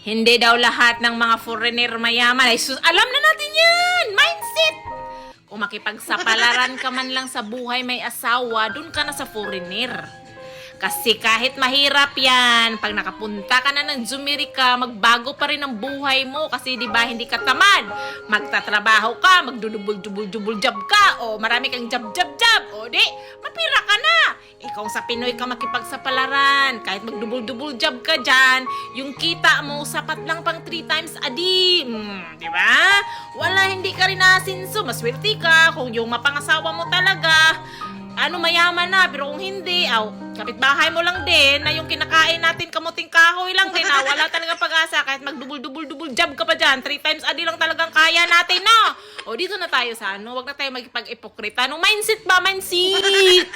Hindi daw lahat ng mga foreigner mayaman. Ay, alam na natin yan! Mindset! Kung makipagsapalaran ka man lang sa buhay may asawa, dun ka na sa foreigner. Kasi kahit mahirap yan, pag nakapunta ka na ng Zumerica, magbago pa rin ang buhay mo kasi di ba hindi ka tamad. Magtatrabaho ka, magdudubol-dubol-dubol job ka, o marami kang job, o di, mapira ka na. Ikaw sa Pinoy ka makipagsapalaran, kahit magdubol-dubol job ka dyan, yung kita mo sapat lang pang 3 times a day. Di ba? Wala, hindi ka rin asinso, maswerte ka kung yung mapangasawa mo talaga mayaman na, pero kung hindi, kapitbahay mo lang din, na yung kinakain natin kamuting kahoy lang din, wala talaga pag-asa, kahit magdubul-dubul-dubul job ka pa dyan, 3 times a day lang talagang kaya natin, no? O, dito na tayo sa wag na tayo magpag-ipokrita. Mindset ba? Mindset!